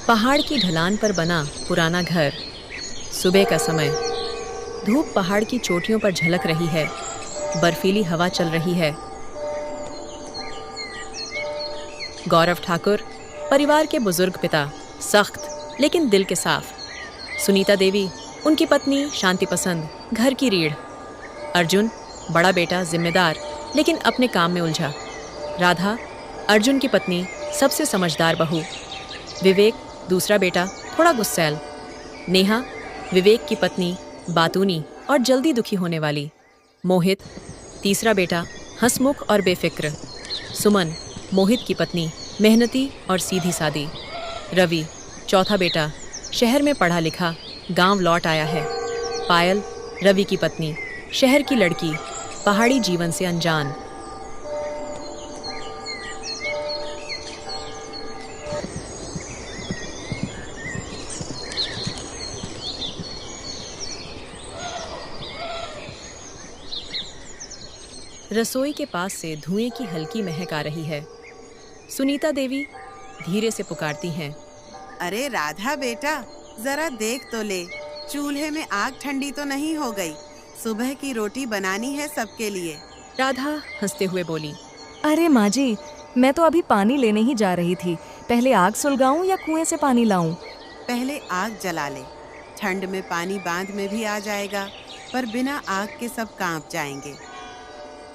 पहाड़ की ढलान पर बना पुराना घर। सुबह का समय। धूप पहाड़ की चोटियों पर झलक रही है। बर्फीली हवा चल रही है। गौरव ठाकुर, परिवार के बुजुर्ग पिता, सख्त लेकिन दिल के साफ। सुनीता देवी, उनकी पत्नी, शांति पसंद, घर की रीढ़। अर्जुन, बड़ा बेटा, जिम्मेदार लेकिन अपने काम में उलझा। राधा, अर्जुन की पत्नी, सबसे समझदार बहू। विवेक, दूसरा बेटा, थोड़ा गुस्सैल। नेहा, विवेक की पत्नी, बातूनी और जल्दी दुखी होने वाली। मोहित, तीसरा बेटा, हंसमुख और बेफिक्र। सुमन, मोहित की पत्नी, मेहनती और सीधी सादी। रवि, चौथा बेटा, शहर में पढ़ा लिखा, गांव लौट आया है। पायल, रवि की पत्नी, शहर की लड़की, पहाड़ी जीवन से अनजान। रसोई के पास से धुएं की हल्की महक आ रही है। सुनीता देवी धीरे से पुकारती हैं, अरे राधा बेटा, जरा देख तो ले, चूल्हे में आग ठंडी तो नहीं हो गई? सुबह की रोटी बनानी है सबके लिए। राधा हंसते हुए बोली, अरे माँ जी, मैं तो अभी पानी लेने ही जा रही थी। पहले आग सुलगाऊं या कुएं से पानी लाऊं? पहले आग जला ले, ठंड में पानी बांध में भी आ जाएगा, पर बिना आग के सब कांप जाएंगे।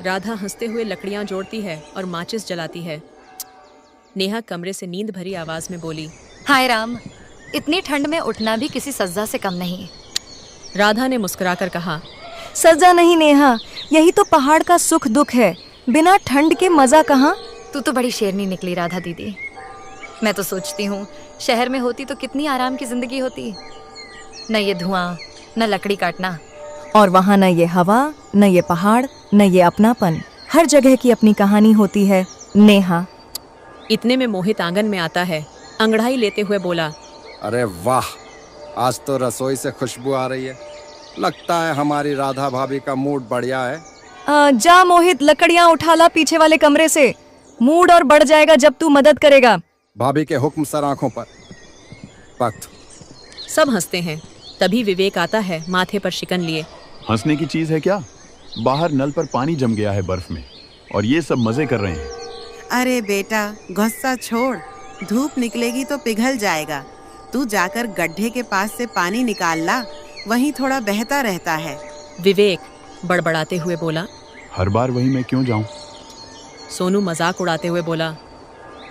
राधा हंसते हुए लकड़ियां जोड़ती है और माचिस जलाती है। नेहा कमरे से नींद भरी आवाज में बोली, हाय राम, इतनी ठंड में उठना भी किसी सज्जा से कम नहीं। राधा ने मुस्कुराकर कहा, सजा नहीं नेहा, यही तो पहाड़ का सुख दुख है। बिना ठंड के मजा कहाँ। तू तो बड़ी शेरनी निकली राधा दीदी। मैं तो सोचती हूँ शहर में होती तो कितनी आराम की जिंदगी होती। न ये धुआं, न लकड़ी काटना, और वहाँ न ये हवा, न ये पहाड़, न ये अपनापन। हर जगह की अपनी कहानी होती है। नेहा। इतने में मोहित आंगन में आता है। अंगड़ाई लेते हुए बोला, अरे वाह, आज तो रसोई से खुशबू आ रही है। लगता है हमारी राधा भाभी का मूड बढ़िया है। जा मोहित, लकड़ियाँ उठा ला पीछे वाले कमरे से। मूड और बढ़ जाएगा जब तू मदद करेगा। भाभी के हुक्म सर आंखों पर। वक्त। सब हंसते हैं। तभी विवेक आता है, माथे पर शिकन लिए। हंसने की चीज है क्या? बाहर नल पर पानी जम गया है बर्फ में और ये सब मजे कर रहे हैं। अरे बेटा, गुस्सा छोड़, धूप निकलेगी तो पिघल जाएगा। तू जाकर गड्ढे के पास से पानी निकाल ला, वहीं थोड़ा बहता रहता है। विवेक बड़बड़ाते हुए बोला, हर बार वही मैं क्यों जाऊं? सोनू मजाक उड़ाते हुए बोला,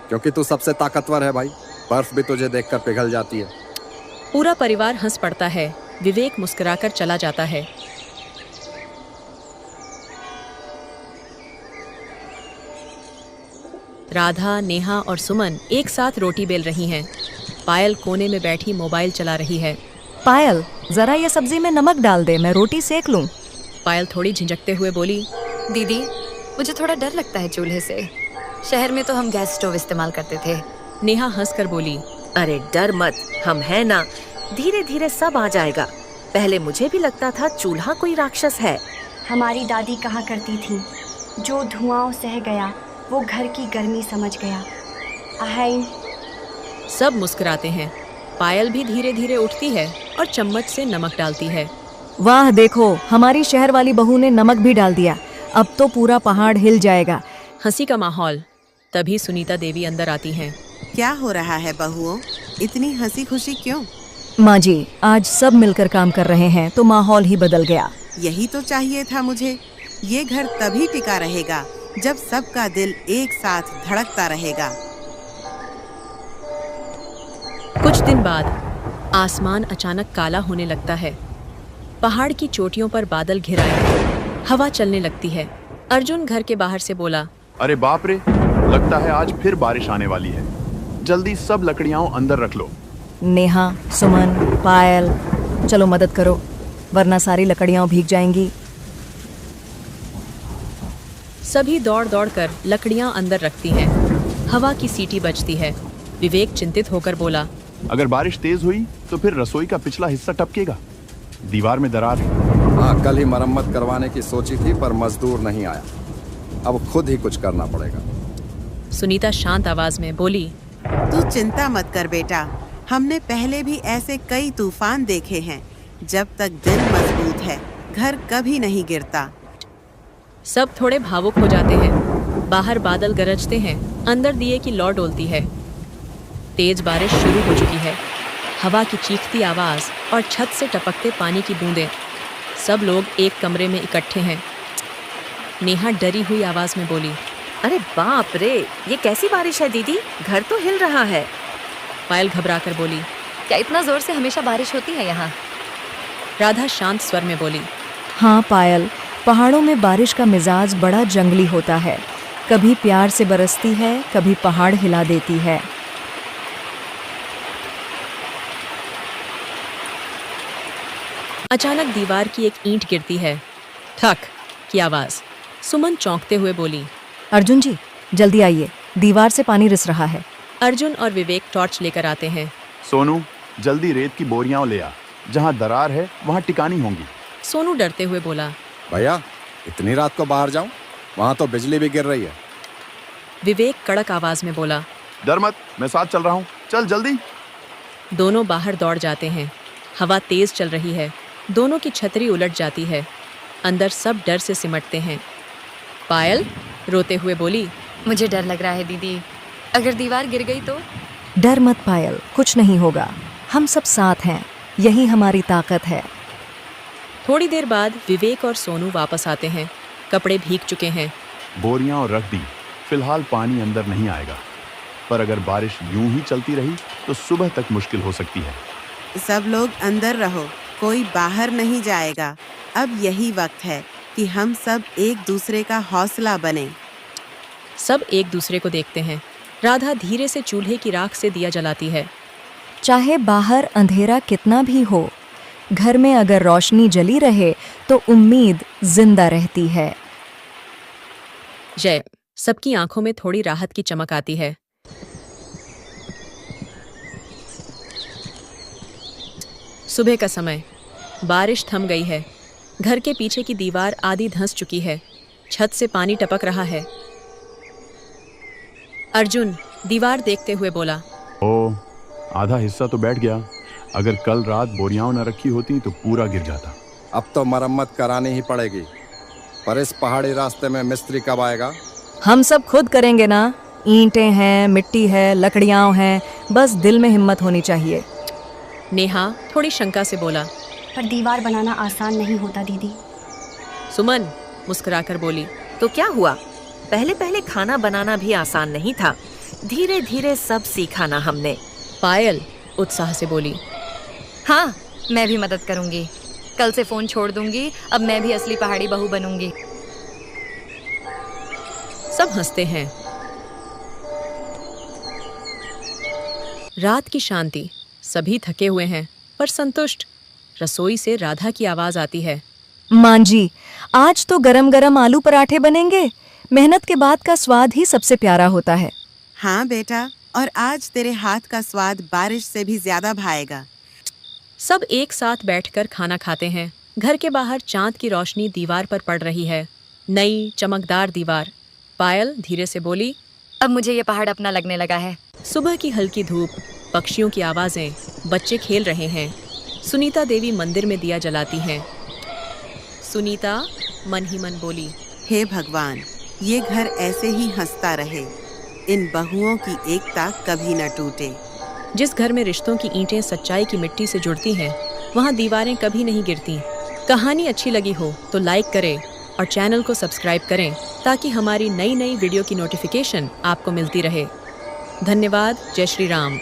क्योंकि तू सबसे ताकतवर है भाई, बर्फ भी तुझे देखकर पिघल जाती है। पूरा परिवार हंस पड़ता है। विवेक मुस्कुराकर चला जाता है। राधा, नेहा और सुमन एक साथ रोटी बेल रही हैं। पायल कोने में बैठी मोबाइल चला रही है। पायल, जरा ये सब्जी में नमक डाल दे, मैं रोटी सेक लूं। पायल थोड़ी झिझकते हुए बोली, दीदी, मुझे थोड़ा डर लगता है चूल्हे से। शहर में तो हम गैस स्टोव इस्तेमाल करते थे। नेहा हंसकर बोली, अरे डर मत, हम हैं ना, धीरे धीरे सब आ जाएगा। पहले मुझे भी लगता था चूल्हा कोई राक्षस है। हमारी दादी कहा करती थी, जो धुआं सह गया वो घर की गर्मी समझ गया। आहाई। सब मुस्कुराते हैं। पायल भी धीरे धीरे उठती है और चम्मच से नमक डालती है। वाह देखो, हमारी शहर वाली बहू ने नमक भी डाल दिया। अब तो पूरा पहाड़ हिल जाएगा। हंसी का माहौल। तभी सुनीता देवी अंदर आती हैं। क्या हो रहा है बहुओं, इतनी हंसी खुशी क्यों? माँ जी, आज सब मिलकर काम कर रहे हैं तो माहौल ही बदल गया। यही तो चाहिए था मुझे। ये घर तभी टिका रहेगा जब सबका दिल एक साथ धड़कता रहेगा। कुछ दिन बाद आसमान अचानक काला होने लगता है। पहाड़ की चोटियों पर बादल घिर आए। हवा चलने लगती है। अर्जुन घर के बाहर से बोला, अरे बाप रे, लगता है आज फिर बारिश आने वाली है। जल्दी सब लकड़ियां अंदर रख लो। नेहा, सुमन, पायल, चलो मदद करो, वरना सारी लकड़ियां भीग जाएंगी। सभी दौड़ दौड़ कर लकड़ियां अंदर रखती हैं। हवा की सीटी बजती है। विवेक चिंतित होकर बोला, अगर बारिश तेज हुई तो फिर रसोई का पिछला हिस्सा टपकेगा। दीवार में दरार है। हाँ, कल ही मरम्मत करवाने की सोची थी पर मजदूर नहीं आया। अब खुद ही कुछ करना पड़ेगा। सुनीता शांत आवाज में बोली, तू चिंता मत कर बेटा, हमने पहले भी ऐसे कई तूफान देखे हैं। जब तक दिल मजबूत है, घर कभी नहीं गिरता। सब थोड़े भावुक हो जाते हैं। बाहर बादल गरजते हैं, अंदर दिए की लौ डोलती है। तेज बारिश शुरू हो चुकी है। हवा की चीखती आवाज और छत से टपकते पानी की बूंदें। सब लोग एक कमरे में इकट्ठे हैं। नेहा डरी हुई आवाज में बोली, अरे बाप रे, ये कैसी बारिश है दीदी, घर तो हिल रहा है। पायल घबराकर बोली, क्या इतना जोर से हमेशा बारिश होती है यहाँ? राधा शांत स्वर में बोली, हाँ पायल, पहाड़ों में बारिश का मिजाज बड़ा जंगली होता है। कभी प्यार से बरसती है, कभी पहाड़ हिला देती है। अचानक दीवार की एक ईंट गिरती है। ठक की आवाज। सुमन चौंकते हुए बोली, अर्जुन जी, जल्दी आइए, दीवार से पानी रिस रहा है। अर्जुन और विवेक टॉर्च लेकर आते हैं। सोनू, जल्दी रेत की बोरियां ले आ, जहाँ दरार है वहाँ टिकानी होंगी। सोनू डरते हुए बोला, भैया इतनी रात को बाहर जाऊं? वहाँ तो बिजली भी गिर रही है। विवेक कड़क आवाज में बोला, डर मत, मैं साथ चल रहा हूँ, चल जल्दी। दोनों बाहर दौड़ जाते हैं। हवा तेज चल रही है। दोनों की छतरी उलट जाती है। अंदर सब डर से सिमटते हैं। पायल रोते हुए बोली, मुझे डर लग रहा है दीदी, अगर दीवार गिर गई तो? डर मत पायल, कुछ नहीं होगा, हम सब साथ हैं, यही हमारी ताकत है। थोड़ी देर बाद विवेक और सोनू वापस आते हैं। कपड़े भीग चुके हैं। बोरियां और रख दी, फिलहाल पानी अंदर नहीं आएगा, पर अगर बारिश यूं ही चलती रही तो सुबह तक मुश्किल हो सकती है। सब लोग अंदर रहो, कोई बाहर नहीं जाएगा। अब यही वक्त है कि हम सब एक दूसरे का हौसला बने। सब एक दूसरे को देखते हैं। राधा धीरे से चूल्हे की राख से दिया जलाती है। चाहे बाहर अंधेरा कितना भी हो, घर में अगर रोशनी जली रहे तो उम्मीद जिंदा रहती है। जय। सबकी आंखों में थोड़ी राहत की चमक आती है। सुबह का समय। बारिश थम गई है। घर के पीछे की दीवार आधी धंस चुकी है। छत से पानी टपक रहा है। अर्जुन दीवार देखते हुए बोला, ओ, आधा हिस्सा तो बैठ गया। अगर कल रात बोरियां न रखी होती तो पूरा गिर जाता। अब तो मरम्मत करानी ही पड़ेगी, पर इस पहाड़ी रास्ते में मिस्त्री कब आएगा? हम सब खुद करेंगे ना, ईंटें हैं, मिट्टी है, लकड़ियां हैं, बस दिल में हिम्मत होनी चाहिए। नेहा थोड़ी शंका से बोला, पर दीवार बनाना आसान नहीं होता दीदी। सुमन मुस्कुराकर बोली, तो क्या हुआ, पहले पहले खाना बनाना भी आसान नहीं था, धीरे धीरे सब सीखा ना हमने। पायल उत्साह से बोली, हाँ, मैं भी मदद करूंगी। कल से फोन छोड़ दूंगी, अब मैं भी असली पहाड़ी बहू बनूंगी। सब हंसते हैं। रात की शांति। सभी थके हुए हैं पर संतुष्ट। रसोई से राधा की आवाज आती है, मां जी, आज तो गरम गरम आलू पराठे बनेंगे। मेहनत के बाद का स्वाद ही सबसे प्यारा होता है। हाँ बेटा, और आज तेरे हाथ का स्वाद बारिश से भी ज्यादा भाएगा। सब एक साथ बैठकर खाना खाते हैं। घर के बाहर चांद की रोशनी दीवार पर पड़ रही है। नई चमकदार दीवार। पायल धीरे से बोली, अब मुझे ये पहाड़ अपना लगने लगा है। सुबह की हल्की धूप, पक्षियों की आवाजें, बच्चे खेल रहे हैं। सुनीता देवी मंदिर में दिया जलाती हैं। सुनीता मन ही मन बोली, हे भगवान, ये घर ऐसे ही हंसता रहे, इन बहुओं की एकता कभी न टूटे। जिस घर में रिश्तों की ईंटें सच्चाई की मिट्टी से जुड़ती हैं, वहाँ दीवारें कभी नहीं गिरती। कहानी अच्छी लगी हो तो लाइक करें और चैनल को सब्सक्राइब करें ताकि हमारी नई नई वीडियो की नोटिफिकेशन आपको मिलती रहे। धन्यवाद। जय श्री राम।